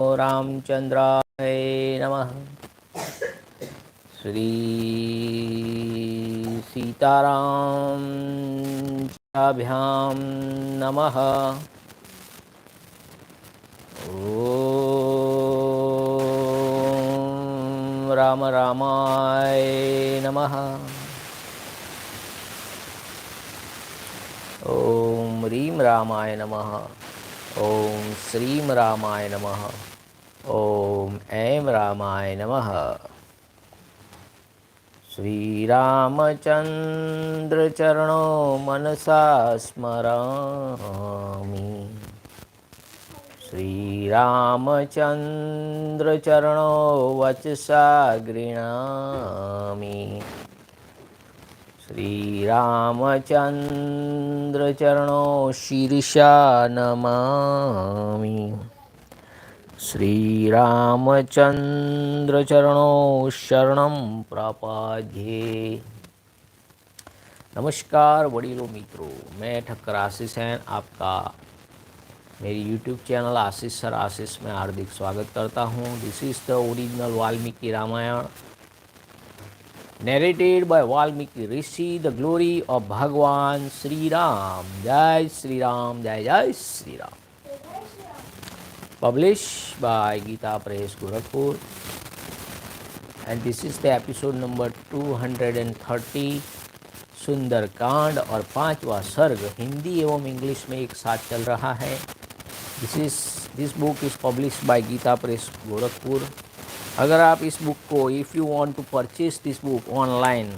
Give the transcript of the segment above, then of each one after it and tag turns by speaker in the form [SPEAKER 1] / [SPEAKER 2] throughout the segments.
[SPEAKER 1] रामचंद्राय नमः। श्री सीतारामाभ्यां नमः। ओम राम रामाय नमः। ओम ह्रीं रामाय नमः। ओम श्रीं रामाय नमः। ओम ऐं रामाय नमः। श्री रामचंद्र चरणो मनसा स्मरामि। श्री रामचंद्र चरणो वचसा गृह्णामि। श्री रामचंद्र चरणो शीर्षा नमामि। श्री रामचंद्र चरणो शरणं प्रपद्ये। नमस्कार वडीलों मित्रों, मैं ठक्कर आशीष हैं आपका मेरी यूट्यूब चैनल ashishsir आशीष में हार्दिक स्वागत करता हूँ। This is the original Valmiki Ramayan narrated by Valmiki Rishi, the glory of Bhagwan Sri Ram. Jai Sri Ram, Jai Jai Sri Ram. Published by Gita Press Gorakhpur, and this is the episode number 230 Sundarkand और 5वां सर्ग हिंदी एवं English में एक साथ चल रहा है। This book is published by Gita Press Gorakhpur. अगर आप इस बुक को if you want to purchase this book online,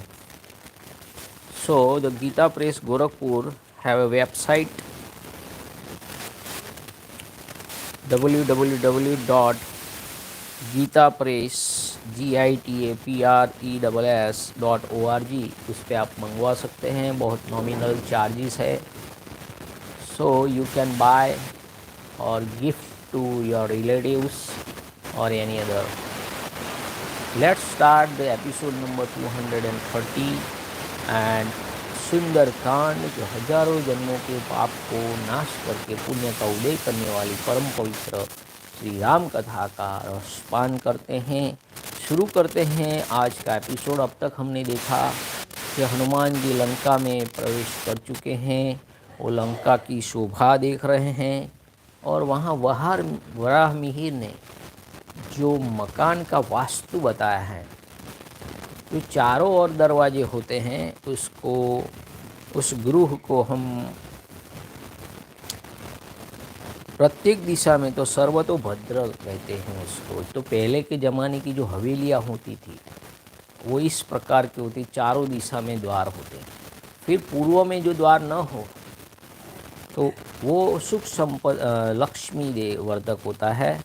[SPEAKER 1] so the Gita Press Gorakhpur have a website www.gitapress.org। उस पर आप मंगवा सकते हैं, बहुत नॉमिनल चार्जेस है। सो यू कैन बाय और गिफ्ट टू योर रिलेटिव्स और any other. Let's start the episode number 230 and Sundarkand, जो हजारों जन्मों के पाप को नाश करके पुण्य का उदय करने वाली परम पवित्र श्री राम कथा का रसपान करते हैं। शुरू करते हैं आज का एपिसोड। अब तक हमने देखा कि हनुमान जी लंका में प्रवेश कर चुके हैं। वो लंका की शोभा देख रहे हैं और वहाँ वराह मिहिर ने जो मकान का वास्तु बताया है, तो चारों ओर दरवाजे होते हैं, उस गृह को हम प्रत्येक दिशा में तो सर्वतोभद्र कहते हैं उसको। तो पहले के ज़माने की जो हवेलियाँ होती थी वो इस प्रकार की होती, चारों दिशा में द्वार होते। फिर पूर्व में जो द्वार न हो तो वो सुख लक्ष्मी वर्धक होता है,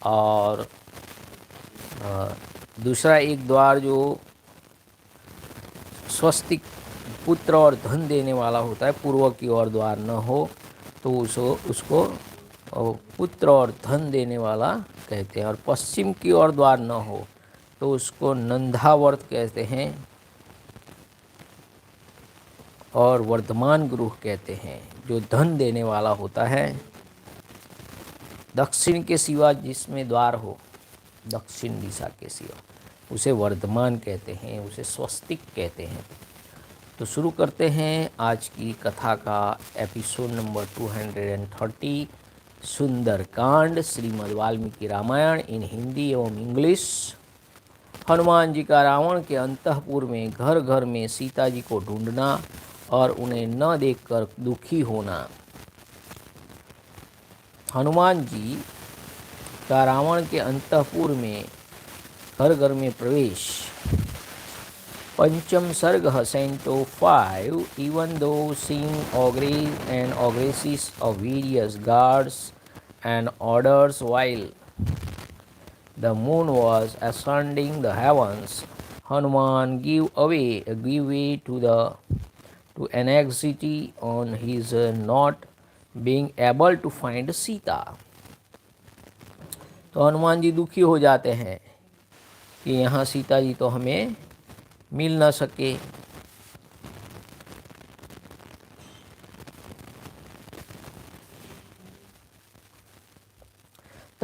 [SPEAKER 1] और दूसरा एक द्वार जो स्वस्तिक पुत्र और धन देने वाला होता है। पूर्व की ओर द्वार न हो तो उसको पुत्र और धन देने वाला कहते हैं, और पश्चिम की ओर द्वार न हो तो उसको नंदावर्त कहते हैं और वर्धमान गृह कहते हैं, जो धन देने वाला होता है। दक्षिण के सिवा जिसमें द्वार हो, दक्षिण दिशा के सिवा, उसे वर्धमान कहते हैं, उसे स्वस्तिक कहते हैं। तो शुरू करते हैं आज की कथा का एपिसोड नंबर 230 सुंदरकांड श्रीमद् वाल्मीकि रामायण इन हिंदी एवं इंग्लिश। हनुमान जी का रावण के अंतःपुर में घर घर में सीता जी को ढूंढना और उन्हें न देखकर दुखी होना। हनुमान जी का रावण के अंतःपुर में घर घर में प्रवेश। पंचम सर्ग Canto 5। Even though seeing ogres and ogresses of various guards and orders while the moon was ascending the heavens, Hanuman gave way to anxiety on his not being able to find Sita। तो हनुमान जी दुखी हो जाते हैं कि यहाँ सीता जी तो हमें मिल न सके।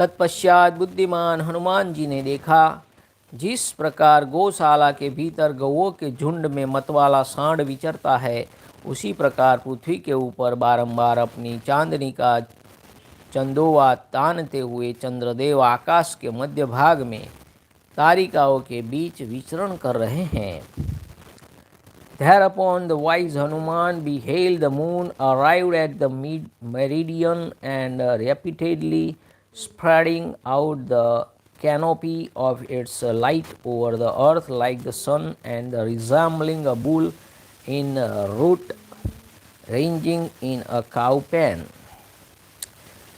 [SPEAKER 1] तत्पश्चात बुद्धिमान हनुमान जी ने देखा, जिस प्रकार गौशाला के भीतर गौओं के झुंड में मतवाला सांड विचरता है, उसी प्रकार पृथ्वी के ऊपर बारंबार अपनी चांदनी का चंदोवा तानते हुए चंद्रदेव आकाश के मध्य भाग में तारिकाओं के बीच विचरण कर रहे हैं। Thereupon the wise Hanuman beheld the moon arrived at the meridian and repeatedly spreading out the canopy of its light over the earth like the sun, and resembling a bull in root ranging in a cow pen.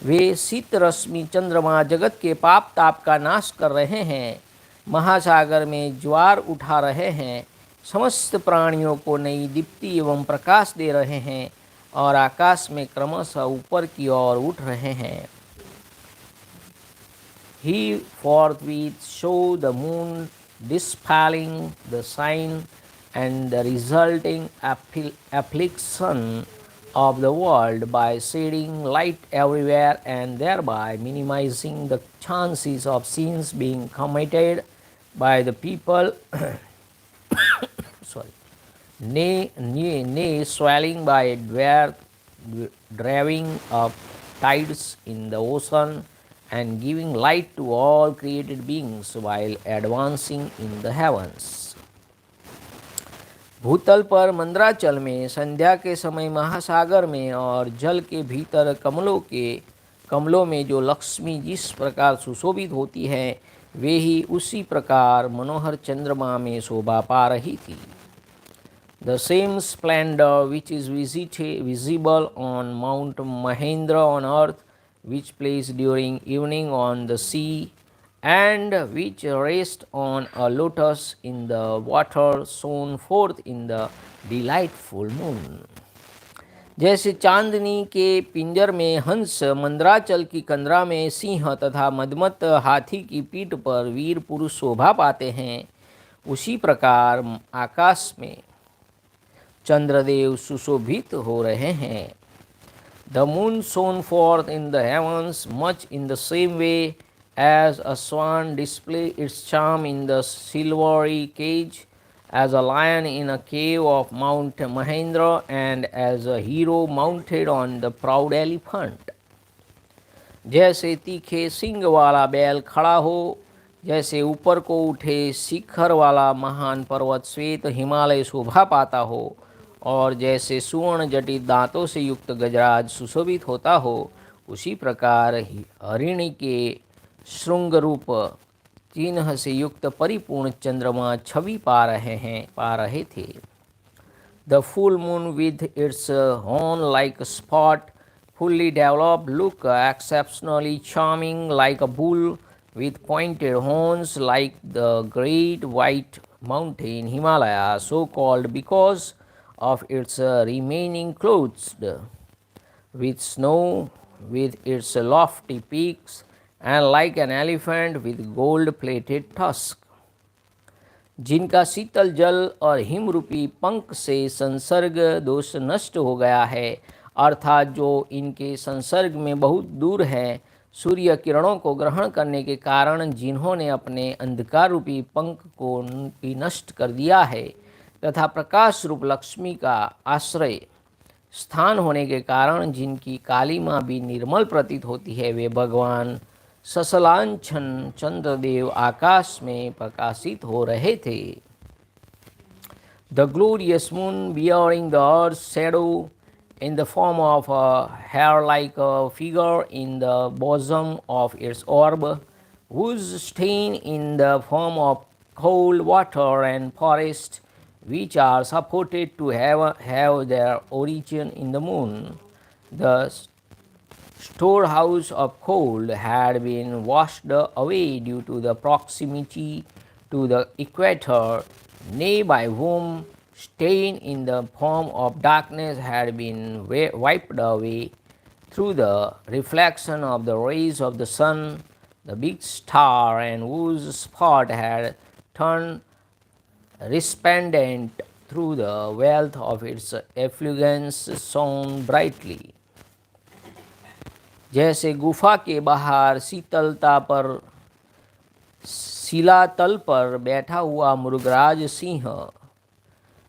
[SPEAKER 1] वे शीत रश्मि चंद्रमा जगत के पाप ताप का नाश कर रहे हैं, महासागर में ज्वार उठा रहे हैं, समस्त प्राणियों को नई दीप्ति एवं प्रकाश दे रहे हैं और आकाश में क्रमशः ऊपर की ओर उठ रहे हैं। He forthwith showed the moon dispelling the sign and the resulting affliction of the world by shedding light everywhere and thereby minimizing the chances of sins being committed by the people. Nay, swelling by driving up tides in the ocean and giving light to all created beings while advancing in the heavens. भूतल पर मंद्राचल में, संध्या के समय महासागर में और जल के भीतर कमलों में जो लक्ष्मी जिस प्रकार सुशोभित होती है, वे ही उसी प्रकार मनोहर चंद्रमा में शोभा पा रही थी। The same splendor which is visible on Mount Mahendra on earth, which plays during evening on the sea, and which rests on a lotus in the water, shone forth in the delightful moon. जैसे चांदनी के पिंजर में हंस, मंद्राचल की कंदरा में सिंह तथा मदमत हाथी की पीठ पर वीर पुरुष शोभा पाते हैं, उसी प्रकार आकाश में चंद्रदेव सुशोभित हो रहे हैं। The moon shone forth in the heavens much in the same way as a swan displays its charm in the silvery cage, as a lion in a cave of Mount Mahendra, and as a hero mounted on the proud elephant. जैसे तीखे सिंग वाला बैल खड़ा हो, जैसे ऊपर को उठे शिखर वाला महान पर्वत श्वेत हिमालय शोभा पाता हो, और जैसे सुवर्ण जटित दांतों से युक्त गजराज सुशोभित होता हो, उसी प्रकार हरिणी के श्रृंग रूप चिन्ह से युक्त परिपूर्ण चंद्रमा छवि पा रहे थे। The full moon with its horn like a spot, fully developed, look exceptionally charming, like a bull with pointed horns, like the great white mountain Himalaya, so called because of its remaining clothed with snow, with its lofty peaks, and like an elephant with gold-plated tusk. जिनका शीतल जल और him रूपी पंख से संसर्ग दोष नष्ट हो गया है, अर्थात जो इनके संसर्ग में बहुत दूर है, सूर्य किरणों को ग्रहण करने के कारण जिन्होंने अपने अंधकार रूपी पंख को भी नष्ट कर दिया है, तथा प्रकाश रूप लक्ष्मी का आश्रय स्थान होने के कारण जिनकी कालिमा भी निर्मल प्रतीत होती है, वे भगवान ससलांछन चंद्रदेव आकाश में प्रकाशित हो रहे थे। The glorious moon, bearing the earth's shadow in the form of a hair-like figure in the bosom of its orb, whose stain in the form of cold water and forest, which are supported to have their origin in the moon. The storehouse of cold had been washed away due to the proximity to the equator, nay, by whom stain in the form of darkness had been wiped away through the reflection of the rays of the sun, the big star, and whose spot had turned resplendent through the wealth of its effulgence, shone brightly. जैसे गुफा के बाहर शीतलता पर शिलातल पर बैठा हुआ मृगराज सिंह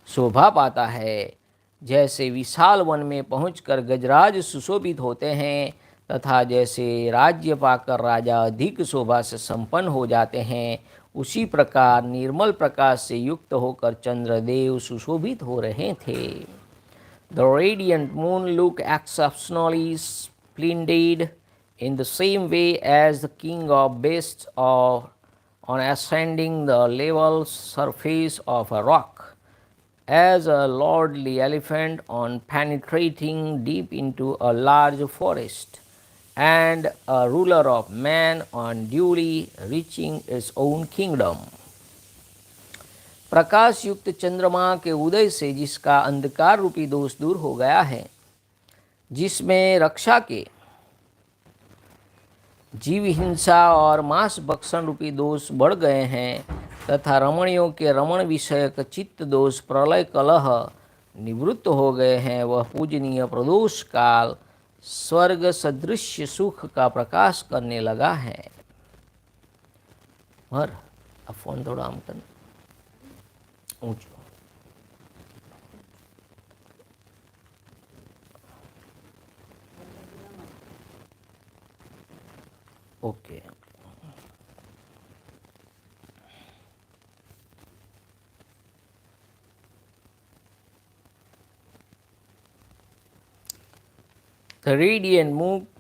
[SPEAKER 1] शोभा पाता है, जैसे विशाल वन में पहुंचकर गजराज सुशोभित होते हैं तथा जैसे राज्य पाकर राजा अधिक शोभा से संपन्न हो जाते हैं, उसी प्रकार निर्मल प्रकाश से युक्त होकर चंद्रदेव सुशोभित हो रहे थे। The radiant moon looked exceptionally splendid in the same way as the king of beasts on ascending the level surface of a rock, as a lordly elephant on penetrating deep into a large forest, and a ruler of man on duly reaching its own kingdom. प्रकाश युक्त चंद्रमा के उदय से जिसका अंधकार रूपी दोष दूर हो गया है, जिसमें रक्षा के जीव हिंसा और मांस भक्षण रूपी दोष बढ़ गए हैं तथा रमणियों के रमण विषयक चित्त दोष प्रलय कलह निवृत्त हो गए हैं, वह पूजनीय प्रदोष काल स्वर्ग सदृश्य सुख का प्रकाश करने लगा है। और अब फोन थोड़ा आम करना ऊंचो। Okay, the radiant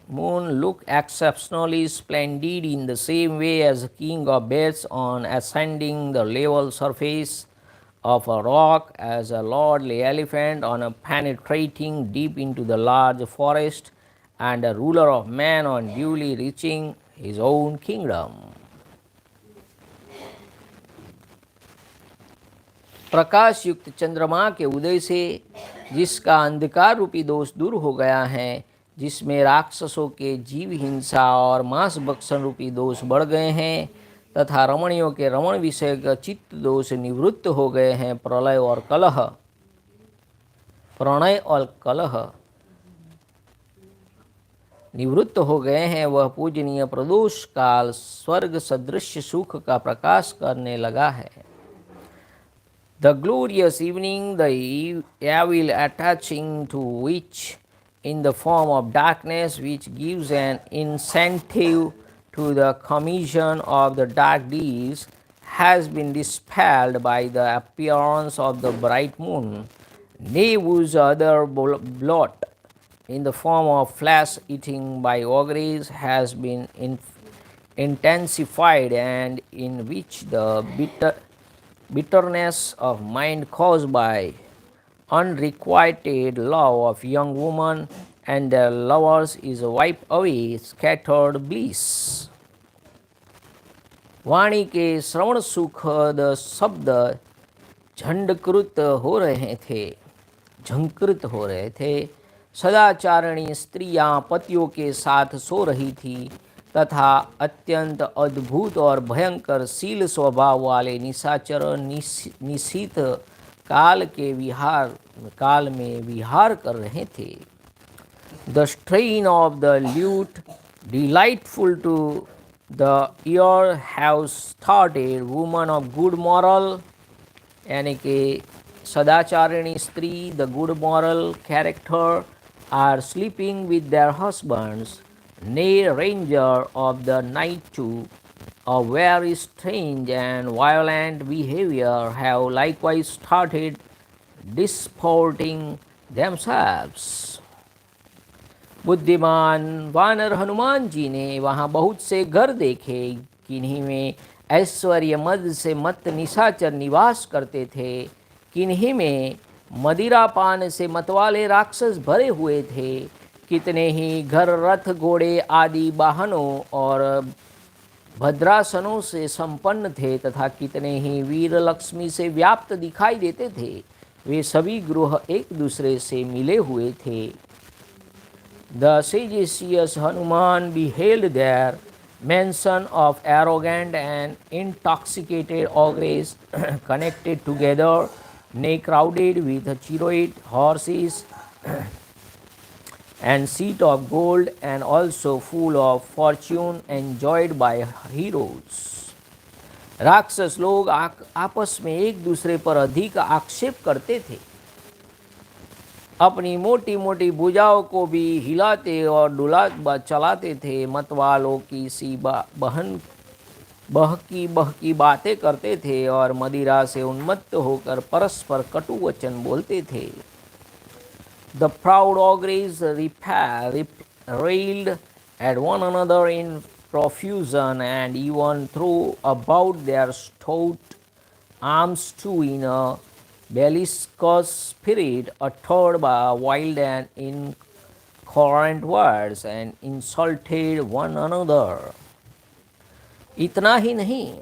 [SPEAKER 1] moon looked exceptionally splendid in the same way as the king of beasts on ascending the level surface of a rock, as a lordly elephant on a penetrating deep into the large forest, and a ruler of man on duly reaching his own kingdom. प्रकाश युक्त चंद्रमा के उदय से जिसका अंधकार रूपी दोष दूर हो गया है, जिसमें राक्षसों के जीव हिंसा और मांस भक्षण रूपी दोष बढ़ गए हैं तथा रमणियों के रमण विषय का चित्त दोष निवृत्त हो गए हैं, प्रणय और कलह निवृत्त हो गए हैं, वह पूजनीय प्रदोष काल स्वर्ग सदृश्य सुख का प्रकाश करने लगा है। The glorious evening, the evil attaching to which in the form of darkness, which gives an incentive to the commission of the dark deeds, has been dispelled by the appearance of the bright moon, nay, whose other blot in the form of flesh eating by auguries has been intensified, and in which the bitterness of mind caused by unrequited love of young women and their lovers is wiped away scattered bliss. वाणी के श्रवण सुखद शब्द झंकृत हो रहे थे। सदाचारिणी स्त्रियां पतियों के साथ सो रही थी तथा अत्यंत अद्भुत और भयंकर शील स्वभाव वाले निशाचर निशीथ काल में विहार कर रहे थे। The strain of the lute, delightful to the ear, have started women of good moral, यानी कि सदाचारिणी स्त्री, the good moral character, are sleeping with their husbands, nay, ranger of the night too, of very strange and violent behavior, have likewise started disporting themselves. बुद्धिमान वानर हनुमान जी ने वहाँ बहुत से घर देखे, किन्हीं में ऐश्वर्य मद से मत निशाचर निवास करते थे, किन्हीं में मदिरापान से मतवाले राक्षस भरे हुए थे, कितने ही घर रथ घोड़े आदि वाहनों और भद्रासनों से संपन्न थे तथा कितने ही वीर लक्ष्मी से व्याप्त दिखाई देते थे। वे सभी गृह एक दूसरे से मिले हुए थे। The sagacious Hanuman beheld their mansion of arrogant and intoxicated augurs connected together, nay, crowded with chariot horses and seat of gold, and also full of fortune enjoyed by heroes. राक्षस लोग आपस में एक दूसरे पर अधिक आक्षेप करते थे, अपनी मोटी मोटी भुजाओं को भी हिलाते और डुला चलाते थे। मतवालों की सी बहकी बातें करते थे और मदिरा से उन्मत्त होकर परस्पर कटु वचन बोलते थे। The proud ogres railed at one another in profusion and even threw about their stout arms too in a bellicose spirit, uttered by wild and incoherent words, and insulted one another. इतना ही नहीं,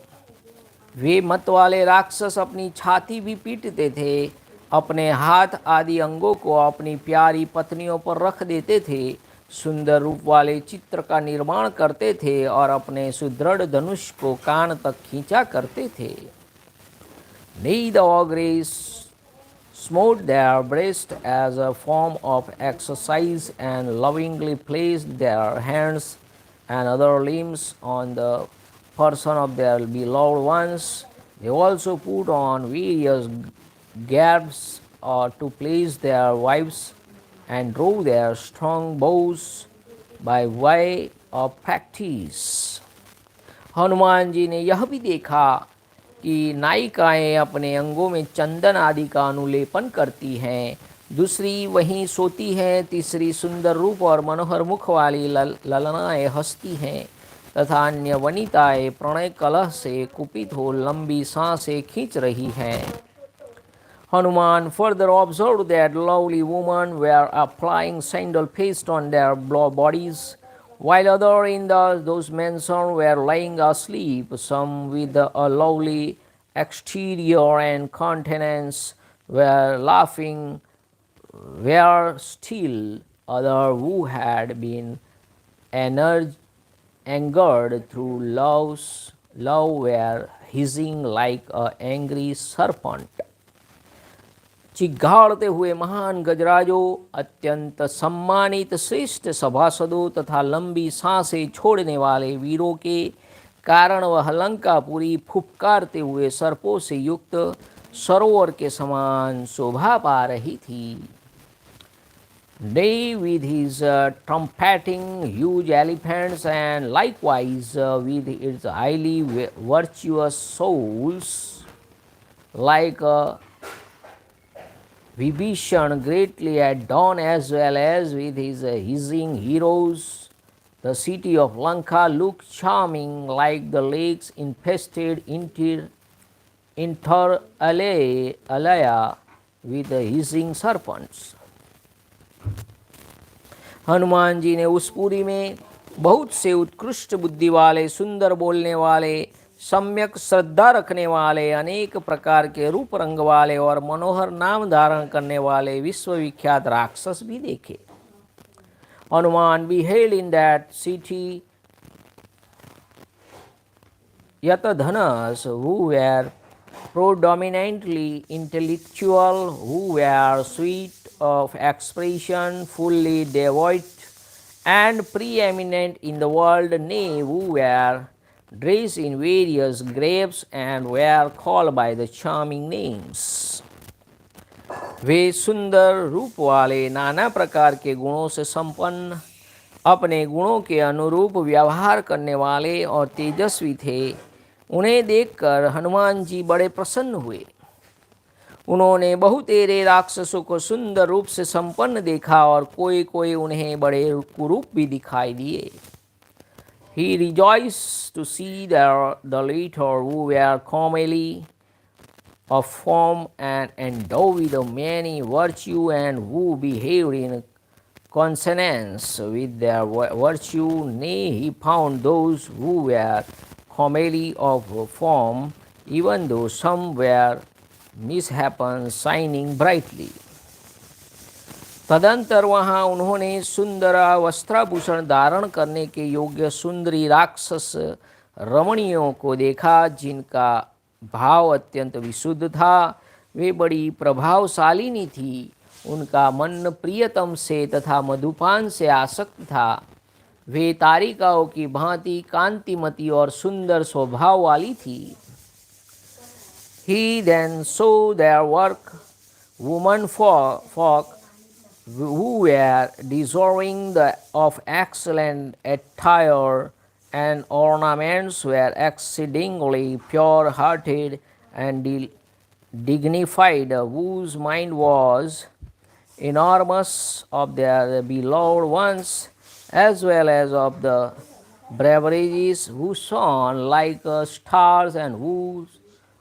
[SPEAKER 1] वे मत वाले राक्षस अपनी छाती भी पीटते थे, अपने हाथ आदि अंगों को अपनी प्यारी पत्नियों पर रख देते थे, सुंदर रूप वाले चित्र का निर्माण करते थे और अपने सुदृढ़ धनुष को कान तक खींचा करते थे। Nay, the ogres smote their breast as a form of exercise and lovingly placed their hands and other limbs on the person of their beloved ones. They also put on various garbs to please their wives and drove their strong bows by way of practice. Hanuman ji ने यह भी देखा कि नायिकाएं अपने अंगों में चंदन आदि का अनुलेपन करती हैं, दूसरी वहीं सोती हैं, तीसरी सुंदर रूप और मनोहर मुख वाली ललनाएं हंसती हैं तथा अन्य वनिताएं प्रणय कलह से कुपित हो लंबी सांसें खींच रही हैं। Hanuman further observed that lovely women were applying sandal paste on their bodies, while others in those mansions were lying asleep, some with a lovely exterior and countenance were laughing, were still others who had been angered through love were hissing like an angry serpent. चिघाड़ते हुए महान गजराजों, अत्यंत सम्मानित श्रेष्ठ सभासदों तथा लंबी सांसें छोड़ने वाले वीरों के कारण वह लंकापुरी फुफकारते हुए सर्पों से युक्त सरोवर के समान शोभा पा रही थी। They with his trumpeting huge elephants and likewise with its highly virtuous souls like Vibhishan greatly at dawn, as well as with his hissing heroes. The city of Lanka looked charming like the lakes infested inter alaya with the hissing serpents. Hanuman ji ने उस पुरी में बहुत से उत्कृष्ट बुद्धि वाले, सुंदर बोलने वाले, सम्यक श्रद्धा रखने वाले, अनेक प्रकार के रूप रंग वाले और मनोहर नाम धारण करने वाले विश्वविख्यात राक्षस भी देखे। Hanuman beheld in that city Yatadhanas who were predominantly intellectual, who were sweet of expression, fully devout and preeminent in the world, nay, who were dressed in various grapes and were called by the charming names. वे सुंदर रूप वाले, नाना प्रकार के गुणों से संपन्न, अपने गुणों के अनुरूप व्यवहार करने वाले और तेजस्वी थे। उन्हें देखकर हनुमान जी बड़े प्रसन्न हुए। उन्होंने बहुतेरे राक्षसों को सुंदर रूप से संपन्न देखा और कोई कोई उन्हें बड़े कुरूप भी दिखाई दिए। He rejoiced to see the latter who were comely of form and endowed with many virtue, and who behaved in consonance with their virtue. Nay, he found those who were comely of form, even though some were mishapen, shining brightly. तदंतर वहाँ उन्होंने सुंदर वस्त्राभूषण धारण करने के योग्य सुंदरी राक्षस रमणियों को देखा, जिनका भाव अत्यंत विशुद्ध था। वे बड़ी प्रभावशालिनी थी उनका मन प्रियतम से तथा मधुपान से आसक्त था। वे तारिकाओं की भांति कांतिमती और सुंदर स्वभाव वाली थी। He then saw their work, women folk who were deserving of excellent attire and ornaments were exceedingly pure-hearted and dignified, whose mind was enormous of their beloved ones, as well as of the beverages who shone like stars and whose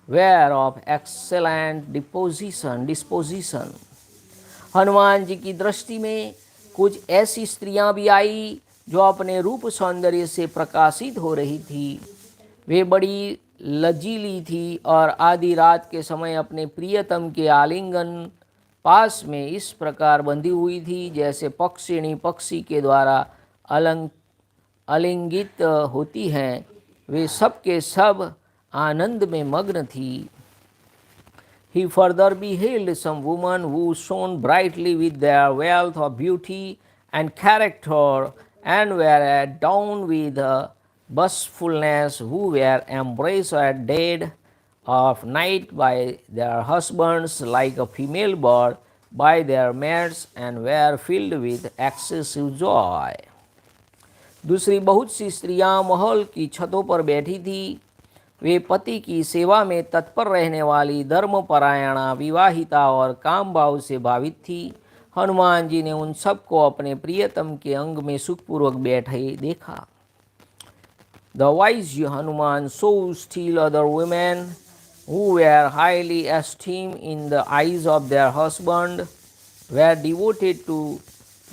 [SPEAKER 1] were of excellent disposition. Hanuman ji की दृष्टि में कुछ ऐसी स्त्रियां भी आई जो अपने रूप सौंदर्य से प्रकाशित हो रही थी। वे बड़ी लजीली थी और आधी रात के समय अपने प्रियतम के आलिंगन पास में इस प्रकार बंधी हुई थी जैसे पक्षिणी पक्षी के द्वारा आलिंगित होती हैं। वे सब के सब आनंद में मग्न थी। He further beheld some women who shone brightly with their wealth of beauty and character and were adorned with bashfulness, who were embraced at dead of night by their husbands like a female bird by their mates and were filled with excessive joy. दूसरी बहुत सी स्त्रियां महल की छतों पर बैठी थी। वे पति की सेवा में तत्पर रहने वाली धर्मपरायणा विवाहिता और काम भाव से भावित थी। हनुमान जी ने उन सबको अपने प्रियतम के अंग में सुखपूर्वक बैठे देखा। The wise Hanuman saw still other women who were highly esteemed in the eyes of their husband, were devoted to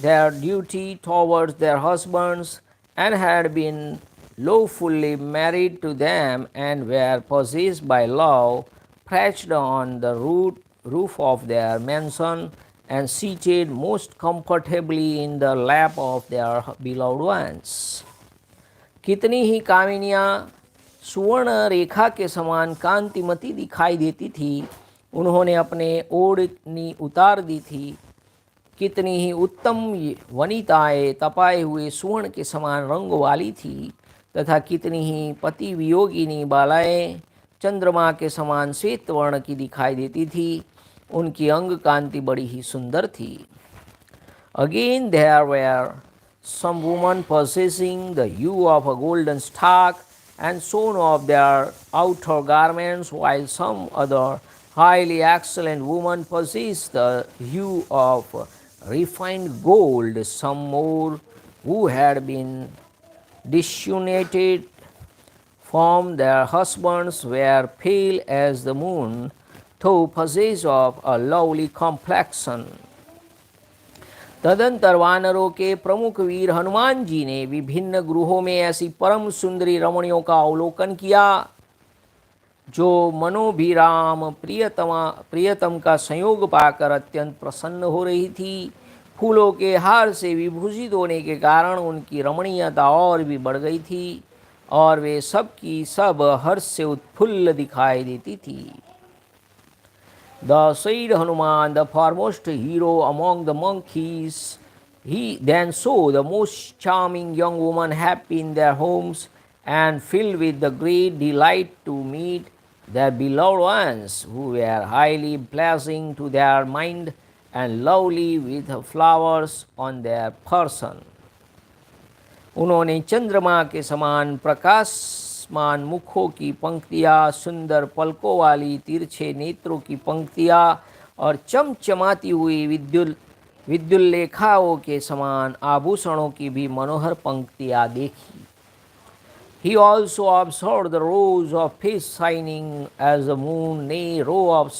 [SPEAKER 1] their duty towards their husbands, and had been lawfully married to them, and were possessed by love, perched on the roof of their mansion, and seated most comfortably in the lap of their beloved ones. कितनी ही कामिनियाँ सुवर्ण रेखा के समान कांतिमती दिखाई देती थी। उन्होंने अपने ओढ़नी उतार दी थी। कितनी ही उत्तम वनिताएं तपाए हुए सुवर्ण के समान रंग वाली थी तथा कितनी ही पति वियोगिनी बालाएं चंद्रमा के समान श्वेत वर्ण की दिखाई देती थी। उनकी अंग कांति बड़ी ही सुंदर थी। Again there were some women possessing the hue of a golden stalk and shone of their outer garments, while some other highly excellent women possessed the hue of refined gold. Some more who had been disunited from their husbands were pale as the moon, though possessed of a lovely complexion. तदंतर वानरों के प्रमुख वीर हनुमान जी ने विभिन्न गृहों में ऐसी परम सुंदरी रमणियों का अवलोकन किया जो मनोभिराम प्रियतम का संयोग पाकर अत्यंत प्रसन्न हो रही थी। फूलों के हार से विभूषित होने के कारण उनकी रमणीयता और भी बढ़ गई थी और वे सब की सब हर्ष से उत्फुल्ल दिखाई देती थी। The said Hanuman, the foremost hero among the monkeys, he then saw the most charming young woman happy in their homes and filled with the great delight to meet their beloved ones, who were highly pleasing to their mind and lovely with flowers on their person. उन्होंने चंद्रमा के समान प्रकाशमान मुखों की पंक्तियाँ, सुंदर पलकों वाली तिरछे नेत्रों की पंक्तियाँ और चमचमाती हुई विद्युल्लेखाओं के समान आभूषणों की भी मनोहर पंक्तियाँ देखी। He also observed the rows of face shining as the moon, nay, row of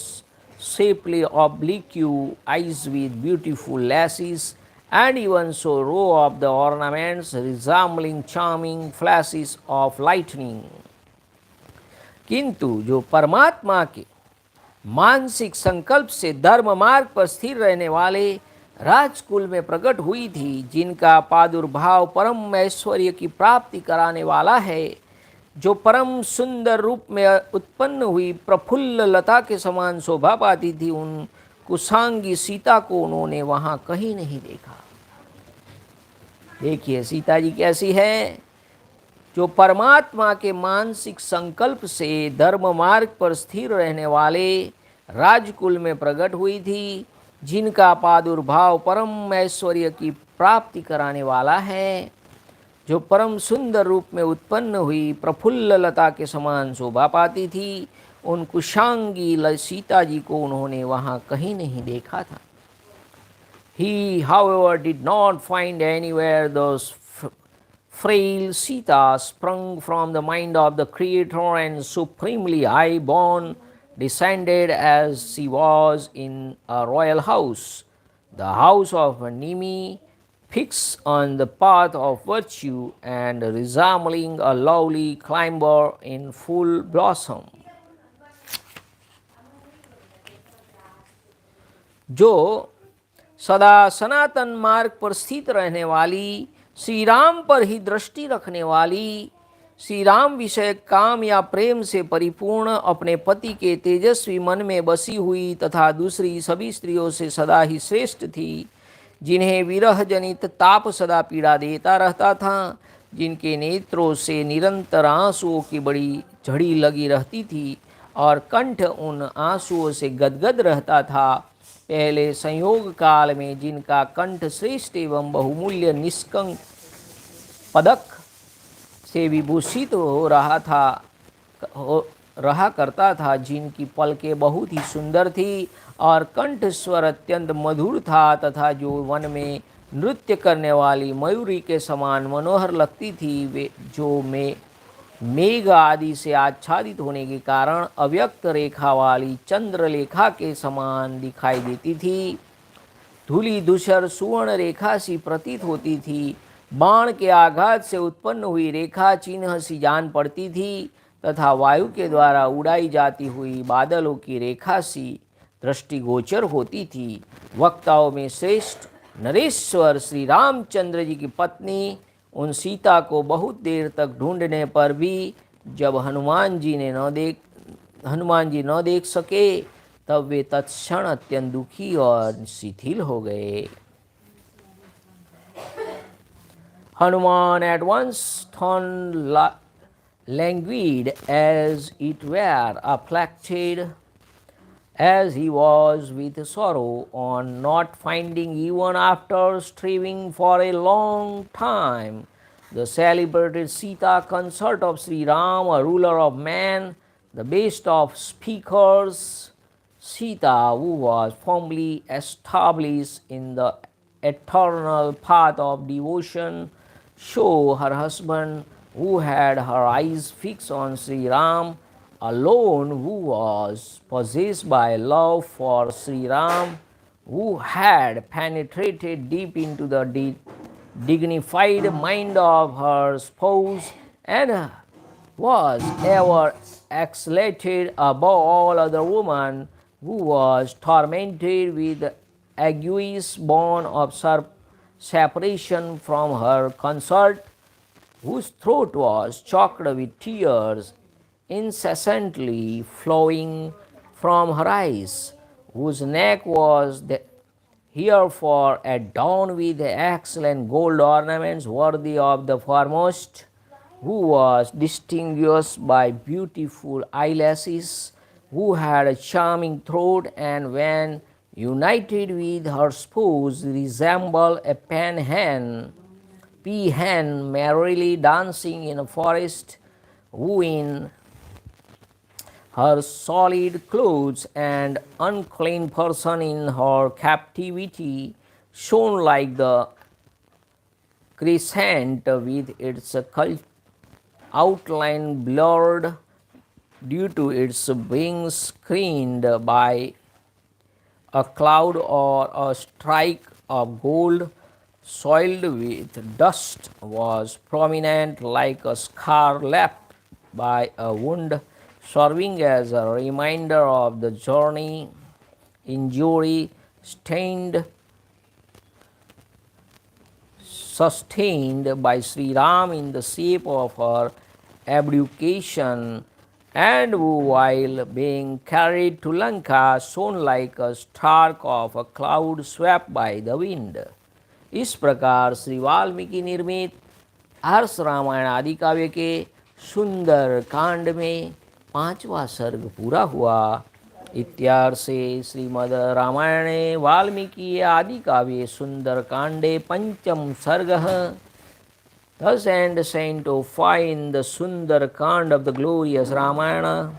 [SPEAKER 1] shapely oblique eyes with beautiful lashes, and even so row of the ornaments resembling charming flashes of lightning. किंतु जो परमात्मा के मानसिक संकल्प से धर्म मार्ग पर स्थिर रहने वाले राजकुल में प्रकट हुई थी, जिनका प्रादुर्भाव परम ऐश्वर्य की प्राप्ति कराने वाला है, जो परम सुंदर रूप में उत्पन्न हुई प्रफुल्ल लता के समान शोभा पाती थी, कुशांगी सीता को उन्होंने वहाँ कहीं नहीं देखा। देखिए सीता जी कैसी है, जो परमात्मा के मानसिक संकल्प से धर्म मार्ग पर स्थिर रहने वाले राजकुल में प्रकट हुई थी, जिनका प्रादुर्भाव परम ऐश्वर्य की प्राप्ति कराने वाला है, जो परम सुंदर रूप में उत्पन्न हुई प्रफुल्ल लता के समान शोभा पाती थी, उन कुशांगी सीता जी को उन्होंने वहाँ कहीं नहीं देखा था। He, however, did not find anywhere those frail Sita sprung from the mind of the Creator and supremely high-born, descended as she was in a royal house, the house of Nimi, fixed on the path of virtue and resembling a lovely climber in full blossom. जो सदा सनातन मार्ग पर स्थित रहने वाली, श्री राम पर ही दृष्टि रखने वाली, श्री राम विषय काम या प्रेम से परिपूर्ण अपने पति के तेजस्वी मन में बसी हुई तथा दूसरी सभी स्त्रियों से सदा ही श्रेष्ठ थी, जिन्हें विरह जनित ताप सदा पीड़ा देता रहता था, जिनके नेत्रों से निरंतर आंसुओं की बड़ी झड़ी लगी रहती थी और कंठ उन आंसुओं से गदगद रहता था, पहले संयोग काल में जिनका कंठ श्रेष्ठ एवं बहुमूल्य निष्कंक पदक से विभूषित रहा करता था, जिनकी पलकें बहुत ही सुंदर थी और कंठ स्वर अत्यंत मधुर था तथा जो वन में नृत्य करने वाली मयूरी के समान मनोहर लगती थी, वे जो मेघ आदि से आच्छादित होने के कारण अव्यक्त रेखा वाली चंद्रलेखा के समान दिखाई देती थी, धूली धूसर सुवर्ण रेखा सी प्रतीत होती थी, बाण के आघात से उत्पन्न हुई रेखा चिन्ह सी जान पड़ती थी तथा वायु के द्वारा उड़ाई जाती हुई बादलों की रेखा सी दृष्टिगोचर होती थी। वक्ताओं में श्रेष्ठ नरेश्वर श्री रामचंद्र जी की पत्नी उन सीता को बहुत देर तक ढूंढने पर भी जब हनुमान जी न देख सके, तब वे तत्क्षण अत्यंत दुखी और शिथिल हो गए। Hanuman at once turned languid as it were, afflicted as he was with sorrow on not finding, even after striving for a long time, the celebrated Sita, consort of Sri Ram, a ruler of man, the best of speakers, Sita, who was firmly established in the eternal path of devotion, show her husband, who had her eyes fixed on Sri Ram, alone, who was possessed by love for Sri Ram, who had penetrated deep into the dignified mind of her spouse, and was ever exalted above all other women, who was tormented with agues born of separation from her consort, whose throat was choked with tears incessantly flowing from her eyes, whose neck was herefore adorned with excellent gold ornaments worthy of the foremost, who was distinguished by beautiful eyelashes, who had a charming throat, and when united with her spouse resembled a peahen merrily dancing in a forest, who in her solid clothes and unclean person in her captivity shone like the crescent with its outline blurred due to its being screened by a cloud or a strike of gold soiled with dust, was prominent like a scar left by a wound, serving as a reminder of the journey injury sustained by Sri Ram in the shape of her abdication and who, while being carried to Lanka, shone like a stalk of a cloud swept by the wind. इस प्रकार श्री वाल्मीकि निर्मित आर्ष रामायण आदि काव्य के सुंदर कांड में 5वां सर्ग पूरा हुआ। इत्यार्षे श्रीमद् रामायणे वाल्मीकि आदि काव्ये सुंदर कांडे पंचम सर्गः। Thus ends Canto05 in the Sundarakānda of the glorious Ramayana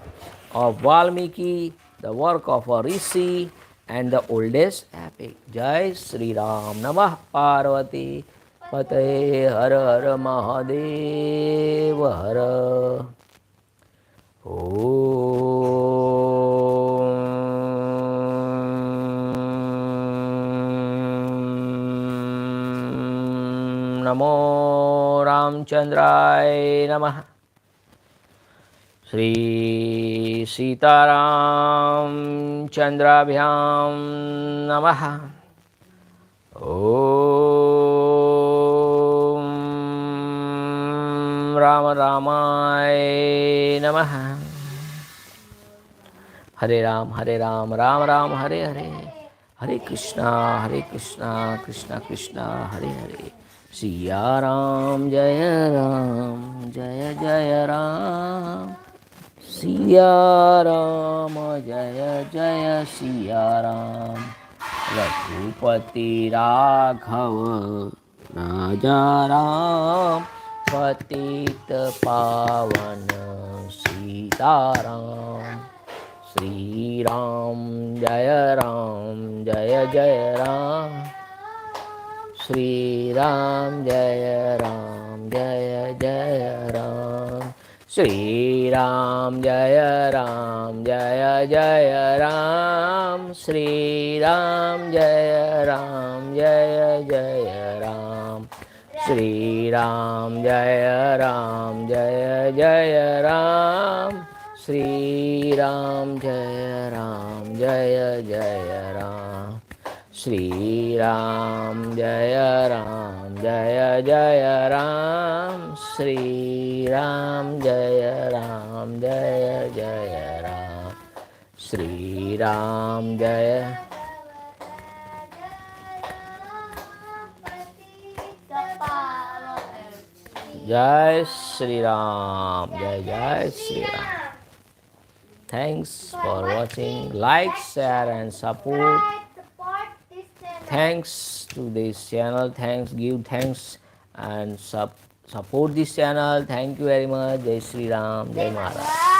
[SPEAKER 1] of Valmiki, the work of a rishi and the oldest epic. Jai Sri Ram. Namah Parvati Pataye Har Har Mahadev Har. नमो रामचंद्राय नमः। श्री सीतारामचंद्राभ्यां नमः। ओम राम रामाय नमः। हरे राम राम राम हरे हरे, हरे कृष्णा कृष्णा कृष्णा हरे हरे। सिया राम जय राम, सिया राम जय सिया राम। रघुपति राघव राजा राम, पतित पावन सीताराम। श्री राम जय राम, श्री राम जय राम, श्री राम जय राम, श्री राम जय राम, श्री राम जय राम, श्री राम जय राम, श्री राम जय राम, श्री राम जय राम, श्री राम जय। जय श्री राम, जय Shri Ram. Thanks for watching. Like, share and support. Thanks to this channel. Give thanks and support this channel. Thank you very much. Jai Sri Ram, Jai Maharaj.